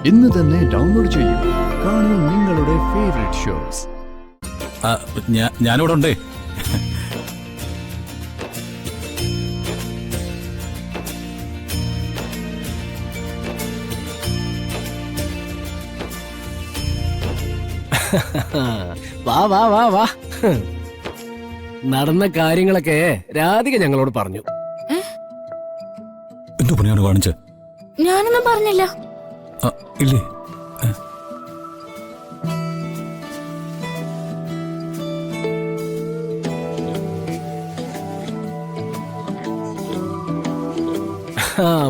ഇന്ന് തന്നെ ഡൗൺലോഡ് ചെയ്യൂ. കാണൂ നിങ്ങളുടെ ഫേവറേറ്റ് ഷോസ്. ഞാനിവിടെ ഉണ്ടേ. വാ വാ വാ വാ. നടന്ന കാര്യങ്ങളൊക്കെ രാധിക ഞങ്ങളോട് പറഞ്ഞു. എന്തോ പണിയാണ് കാണിച്ചത്? ഞാനൊന്നും പറഞ്ഞില്ല. ഇല്ലേ?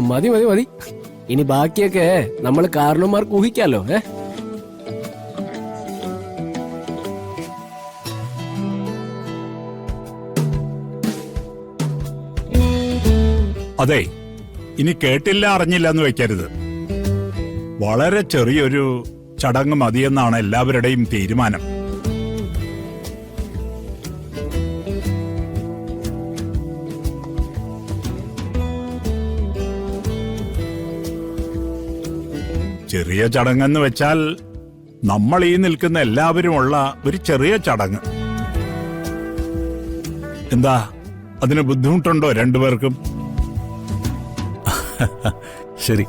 മതി മതി മതി. ഇനി ബാക്കിയൊക്കെ നമ്മൾ കാരണന്മാർക്ക് ഊഹിക്കാലോ. അതെ, ഇനി കേട്ടില്ല അറിഞ്ഞില്ല എന്ന് വെക്കരുത്. വളരെ ചെറിയൊരു ചടങ്ങ് മതിയെന്നാണ് എല്ലാവരുടെയും തീരുമാനം. ചെറിയ ചടങ്ങെന്ന് വെച്ചാൽ നമ്മൾ ഈ നിൽക്കുന്ന എല്ലാവരുമുള്ള ഒരു ചെറിയ ചടങ്ങ്. എന്താ, അതിന് ബുദ്ധിമുട്ടുണ്ടോ രണ്ടുപേർക്കും? ശരി.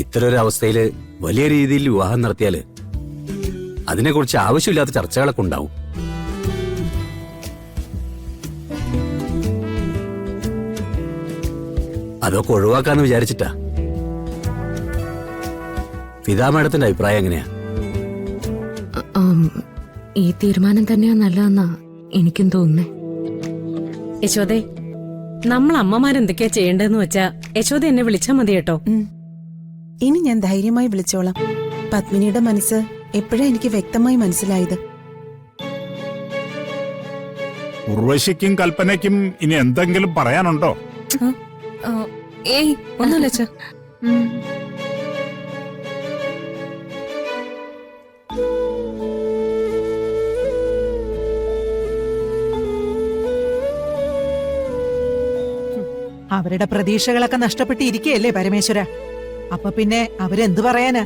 ഇത്തരൊരവസ്ഥയില് വലിയ രീതിയിൽ വിവാഹം നടത്തിയാല് അതിനെക്കുറിച്ച് ആവശ്യമില്ലാത്ത ചർച്ചകളൊക്കെ ഉണ്ടാവും. അതൊക്കെ ഒഴിവാക്കാന്ന് വിചാരിച്ചിട്ടാ. ഫിദ മാഡത്തിന്റെ അഭിപ്രായം എങ്ങനെയാ? ഈ തീരുമാനം തന്നെയാ നല്ലതെന്നാ എനിക്കും തോന്നുന്നേ. യശോദേ, നമ്മൾ അമ്മമാരെന്തൊക്കെയാ ചെയ്യേണ്ടതെന്ന് വെച്ചാ യശോദ എന്നെ വിളിച്ചാ മതി കേട്ടോ. ഇനി ഞാൻ ധൈര്യമായി വിളിച്ചോളാം. പത്മിനിയുടെ മനസ്സ് എപ്പോഴാ എനിക്ക് വ്യക്തമായി മനസ്സിലായത്. ഉർവശിക്കും കൽപ്പനയ്ക്കും ഇനി എന്തെങ്കിലും പറയാനുണ്ടോ? ഏയ് ഒന്നുമില്ല അച്ഛാ. അവരുടെ പ്രതീക്ഷകളൊക്കെ നഷ്ടപ്പെട്ടിരിക്കുകയല്ലേ പരമേശ്വര. അപ്പൊ പിന്നെ അവരെന്തു പറയാനാ?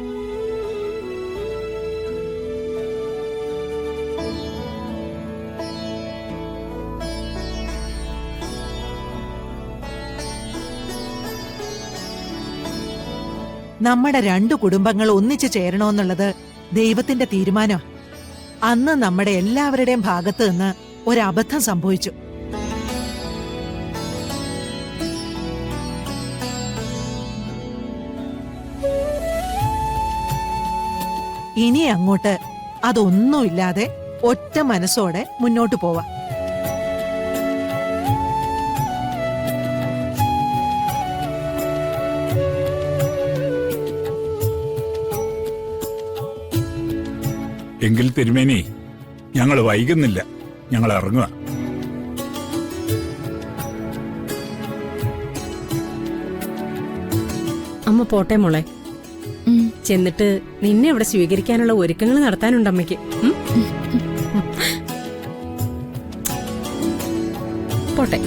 നമ്മുടെ രണ്ടു കുടുംബങ്ങൾ ഒന്നിച്ചു ചേരണമെന്നുള്ളത് ദൈവത്തിന്റെ തീരുമാനം. അന്ന് നമ്മുടെ എല്ലാവരുടെയും ഭാഗത്ത് നിന്ന് ഒരബദ്ധം സംഭവിച്ചു. ഇനി അങ്ങോട്ട് അതൊന്നുമില്ലാതെ ഒറ്റ മനസ്സോടെ മുന്നോട്ട് പോവാം. എങ്കിൽ തിരുമേനി, ഞങ്ങൾ വൈകുന്നില്ല, ഞങ്ങൾ ഇറങ്ങുക. അമ്മ പോട്ടെ മോളെ. ചെന്നിട്ട് നിന്നെ ഇവിടെ സ്വീകരിക്കാനുള്ള ഒരുക്കങ്ങൾ നടത്താനുണ്ട് അമ്മയ്ക്ക്. പോട്ടെ.